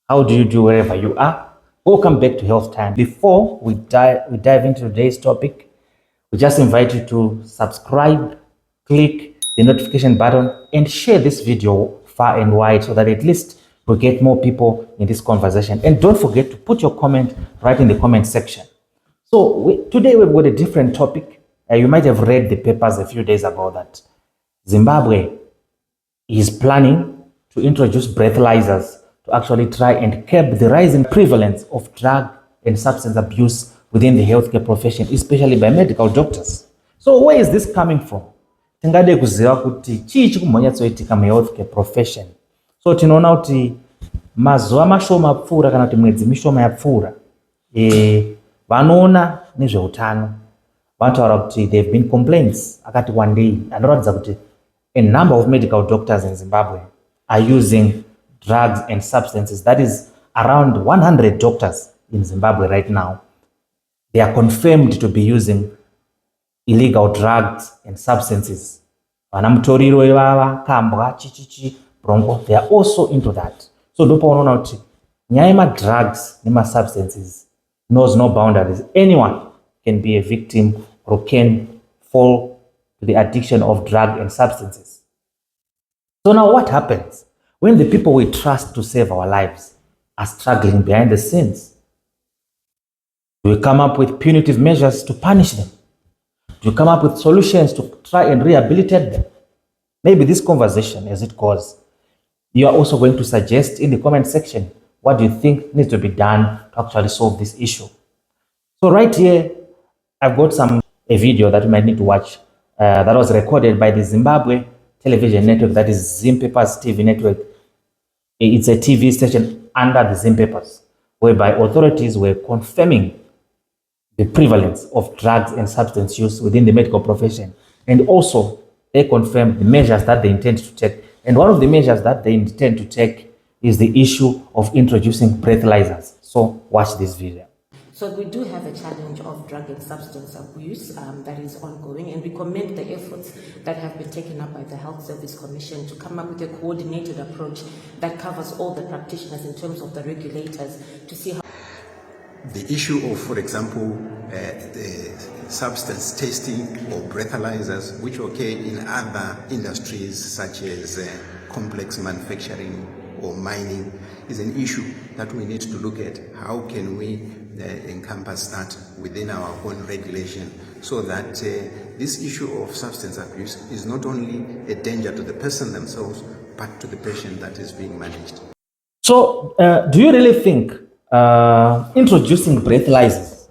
How do you do wherever you are? Welcome back to Health Time. Before we dive into today's topic, we just invite you to subscribe, click the notification button, and share this video far and wide so that at least we get more people in this conversation. And don't forget to put your comment right in the comment section. So today we've got a different topic. You might have read the papers a few days ago that Zimbabwe is planning to introduce breathalysers to actually try and curb the rising prevalence of drug and substance abuse within the healthcare profession, especially by medical doctors. So where is this coming from? Tingade kuziva kuti chii chikumhanyatsoitika muhealthcare profession. So tinoona kuti mazuva mashoma apfuura kana kuti mwedzi mishoma yapfuura vanoona nezveutano vanotaura kuti there have been complaints akati one day anoratidza kuti a number of medical doctors in Zimbabwe are using drugs and substances. That is around 100 doctors in Zimbabwe right now. They are confirmed to be using illegal drugs and substances. They are also into that. So drugs and substances knows no boundaries. Anyone can be a victim or can fall to the addiction of drugs and substances. So now what happens when the people we trust to save our lives are struggling behind the scenes? Do we come up with punitive measures to punish them? Do we come up with solutions to try and rehabilitate them? Maybe this conversation, as it goes, you are also going to suggest in the comment section what do you think needs to be done to actually solve this issue. So right here, I've got a video that you might need to watch that was recorded by the Zimbabwe television network, that is Zim Papers TV network. It's a TV station under the Zim Papers, whereby authorities were confirming the prevalence of drugs and substance use within the medical profession. And also, they confirmed the measures that they intend to take. And one of the measures that they intend to take is the issue of introducing breathalysers. So watch this video. So we do have a challenge of drug and substance abuse that is ongoing, and we commend the efforts that have been taken up by the Health Service Commission to come up with a coordinated approach that covers all the practitioners in terms of the regulators to see how the issue of, for example, the substance testing or breathalysers, which occur in other industries such as complex manufacturing or mining, is an issue that we need to look at. How can we encompass that within our own regulation so that this issue of substance abuse is not only a danger to the person themselves, but to the patient that is being managed. So do you really think introducing breathalysers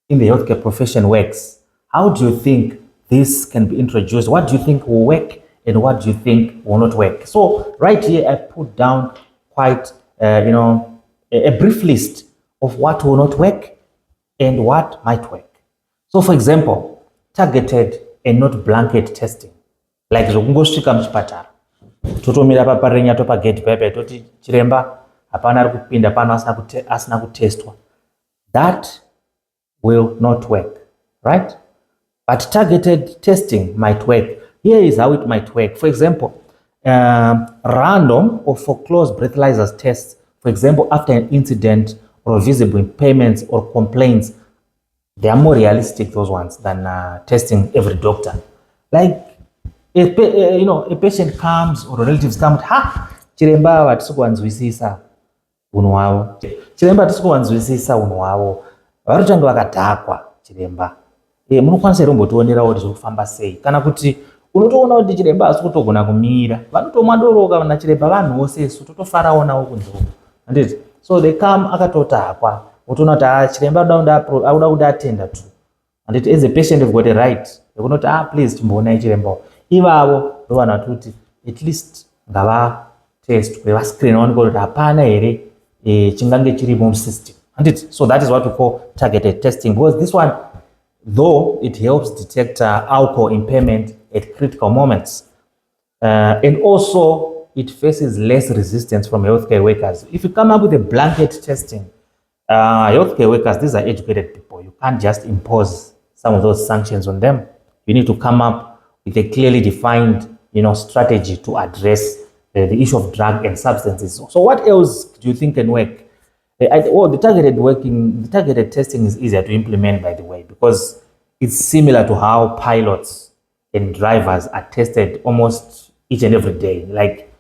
in the healthcare profession works? How do you think this can be introduced? What do you think will work and what do you think will not work? So right here, I put down quite a brief list of what will not work and what might work. So for example, targeted and not blanket testing. Like zvokungosvika muchipatara totomira paparenya topagate pepe toti chiremba hapana ari kupinda pano asina kutestwa. That will not work, right? But targeted testing might work. Here is how it might work. For example, random or foreclosed breathalysers tests, for example, after an incident or visible impairments or complaints, they are more realistic, those ones, than testing every doctor. Like, a patient comes or relatives come, chiremba vatikuwanzwisisa unhu hwavo. Chiremba vatikuwanzwisisa unhu hwavo. Varotanga vakadhakwa chiremba. Munokwanisa here kumbotionera kuti zvokufamba sei. Kana kuti unotoona kuti chiremba hasi kutogona kumira. Vanotomwadoroka na chiremba vanhu vose isu totofarawo nawo kunzvimbo. Handiti? So they come akatotakwa. Utoona kuti chiremba auda kuti atenda tu. And as a patient you've got a right. Yokunoti please timboonai chiremba. Ivavo ndovanhu vatuti at least ngava test kweva screen waoneka kuti hapana here chingange chirimo musystem. Handiti? So that is what we call targeted testing, because this one, though it helps detect alcohol impairment at critical moments, and also it faces less resistance from healthcare workers. If you come up with a blanket testing, healthcare workers, these are educated people. You can't just impose some of those sanctions on them. You need to come up with a clearly defined, strategy to address the issue of drug and substances. So what else do you think can work? The targeted testing is easier to implement, by the way, because it's similar to how pilots and drivers are tested almost each and every day. Like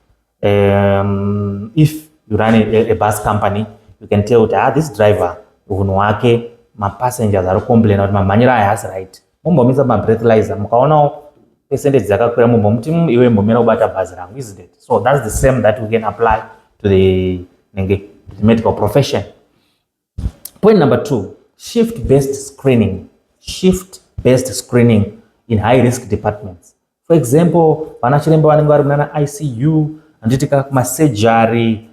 if you run a bus company, you can tell this driver, my passengers are complaining about my manual has right. Mumbo my breathalyzer, mkaona percentage zakakwira mumbo mti iwe mbomera ubata bus rangu, isn't it? So that's the same that we can apply to the medical profession. Point number 2, shift-based screening. Shift-based screening in high-risk departments. For example, vanachiremba vanenge vari munana ICU, anditika surgery,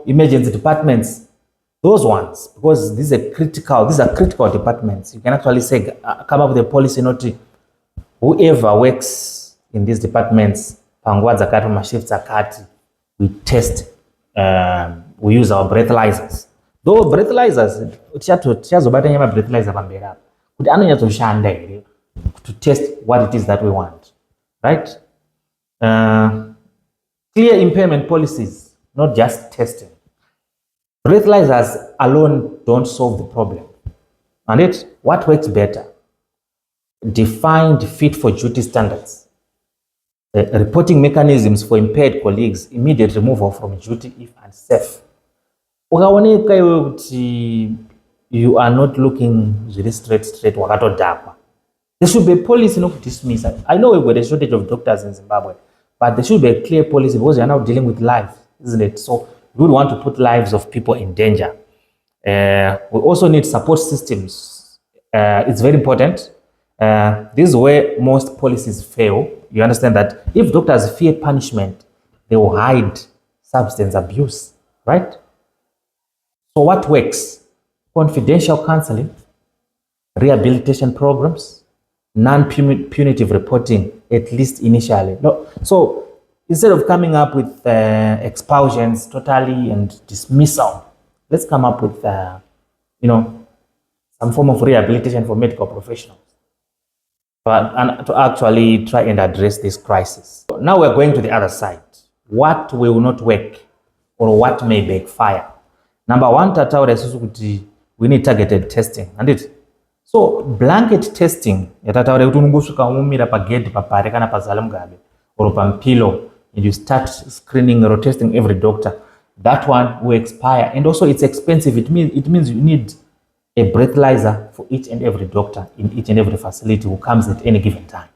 emergency departments. Those ones, because these are critical departments. You can actually say, come up with a policy note. Whoever works in these departments, panguwa dzakati mashifts akati, we test. We use our breathalysers. Though breathalysers, tichazobata nyama breathalyzer pambera kuti anonyatsoshanda here to test what it is that we want, right? Clear impairment policies, not just testing. Breathalysers alone don't solve the problem. And what works better? Defined fit for duty standards. Reporting mechanisms for impaired colleagues, immediate removal from duty if unsafe. Ukaoneka iwe kuti you are not looking really straight wakatodhakwa. There should be a policy not to dismiss. I know we've got a shortage of doctors in Zimbabwe, but there should be a clear policy because you are now dealing with life, isn't it? So we would want to put lives of people in danger. We also need support systems. It's very important. This is where most policies fail. You understand that if doctors fear punishment, they will hide substance abuse, right? So what works? Confidential counseling, rehabilitation programs, non-punitive reporting, at least initially. No, so instead of coming up with expulsions totally and dismissal, let's come up with, some form of rehabilitation for medical professionals. And to actually try and address this crisis. Now we're going to the other side. What will not work or what may backfire? Number 1, we need targeted testing. And so blanket testing, or and you start screening or testing every doctor. That one will expire, and also it's expensive. It means you need a breathalyzer for each and every doctor in each and every facility who comes at any given time.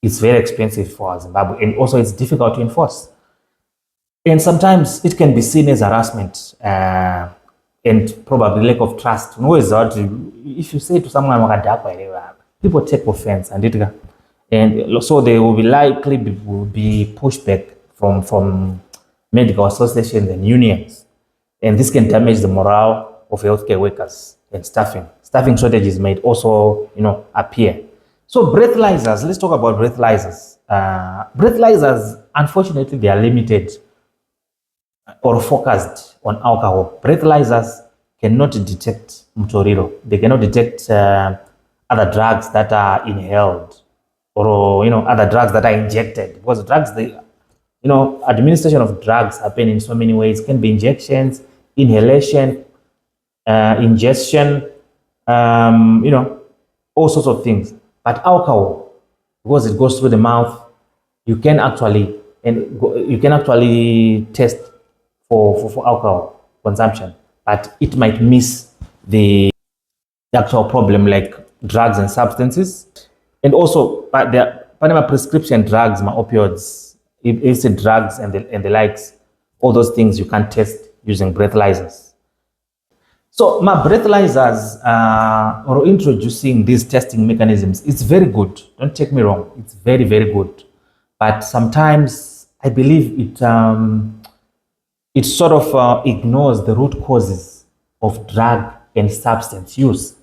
It's very expensive for Zimbabwe, and also it's difficult to enforce. And sometimes it can be seen as harassment and probably lack of trust. If you say to someone, people take offense, and so they will be likely be pushed back from medical associations and unions. And this can damage the morale of healthcare workers and staffing. Staffing shortages may also, appear. So breathalyzers, let's talk about breathalyzers. Breathalyzers, unfortunately, they are limited or focused on alcohol. Breathalyzers cannot detect mtoriro. They cannot detect other drugs that are inhaled or, other drugs that are injected. Because drugs, administration of drugs happen in so many ways. It can be injections, inhalation, ingestion, all sorts of things. But alcohol, because it goes through the mouth, you can actually test for alcohol consumption, but it might miss the actual problem like drugs and substances. And also, the prescription drugs, my opioids, illicit drugs and the likes, all those things you can test using breathalyzers. So my breathalyzers or introducing these testing mechanisms, it's very good. Don't take me wrong. It's very, very good. But sometimes I believe it sort of ignores the root causes of drug and substance use.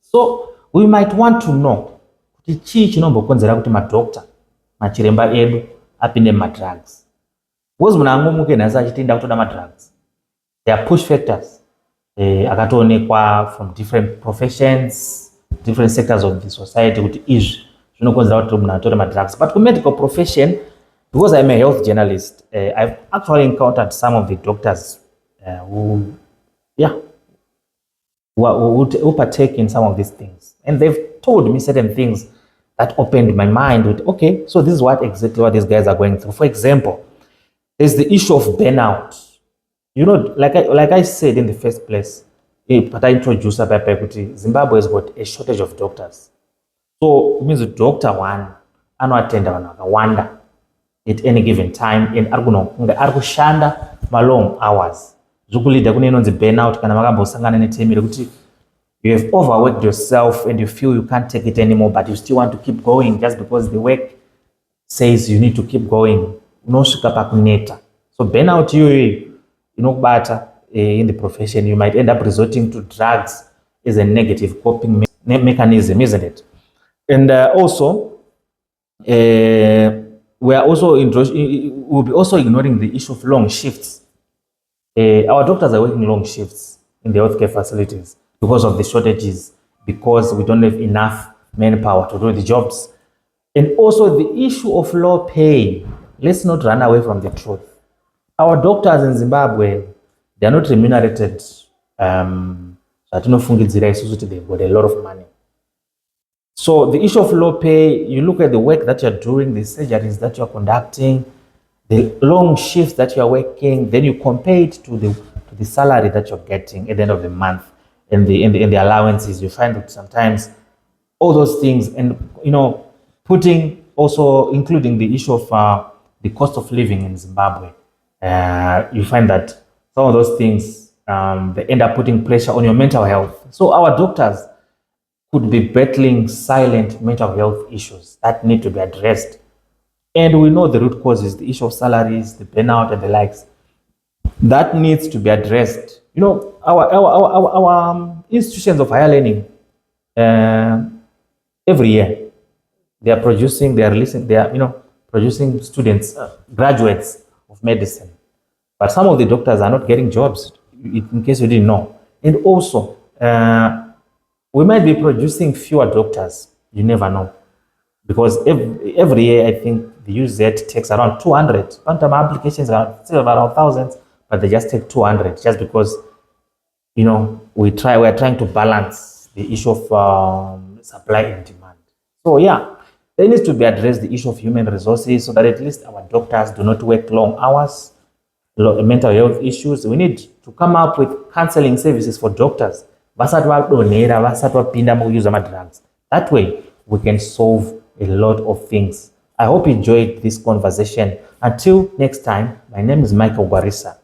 So we might want to know kuti chii chinombokonzera kuti madokta machiremba edu apinde madrugs. Because munangumuke nhasi achitenda kutoda madrugs. There are push factors. Akatoonekwa from different professions, different sectors of the society kuti izvi zvinokonzera kuti munhu atore madrugs. But for medical profession, because I'm a health journalist, I've actually encountered some of the doctors who, yeah, who partake in some of these things. And they've told me certain things that opened my mind with, okay, so this is exactly what these guys are going through. For example, there's the issue of burnout. You know, like I said in the first place, but I introduced about equity, Zimbabwe has got a shortage of doctors. So it means the doctor one, anoatenda vanhu vakawanda at any given time, and ari kushanda long hours. Zvokulidha kune inonzi burnout kana makambosangana netemi rekuti you have overworked yourself and you feel you can't take it anymore, but you still want to keep going just because the work says you need to keep going. Unosvika pakuneta. So burnout iyoyo inokubata in the profession. You might end up resorting to drugs as a negative coping mechanism, isn't it? And also, we'll be also ignoring the issue of long shifts. Our doctors are working long shifts in the healthcare facilities because of the shortages, because we don't have enough manpower to do the jobs. And also the issue of low pay. Let's not run away from the truth. Our doctors in Zimbabwe, they are not remunerated. They've got a lot of money. So the issue of low pay, you look at the work that you're doing, the surgeries that you're conducting, the long shifts that you're working, then you compare it to the salary that you're getting at the end of the month and the allowances. You find that sometimes all those things, and putting also including the issue of the cost of living in Zimbabwe, you find that some of those things they end up putting pressure on your mental health. So our doctors could be battling silent mental health issues that need to be addressed. And we know the root cause is the issue of salaries, the burnout, and the likes. That needs to be addressed. Our institutions of higher learning, every year, they are producing students, graduates of medicine. But some of the doctors are not getting jobs, in case you didn't know. And also, we might be producing fewer doctors. You never know. Because every year, I think the UZ takes around 200. Quantum applications are still around thousands, but they just take 200 just because, we're trying to balance the issue of supply and demand. So yeah, there needs to be addressed the issue of human resources so that at least our doctors do not work long hours, mental health issues. We need to come up with counseling services for doctors. That way, we can solve a lot of things. I hope you enjoyed this conversation. Until next time, my name is Michael Guarisa.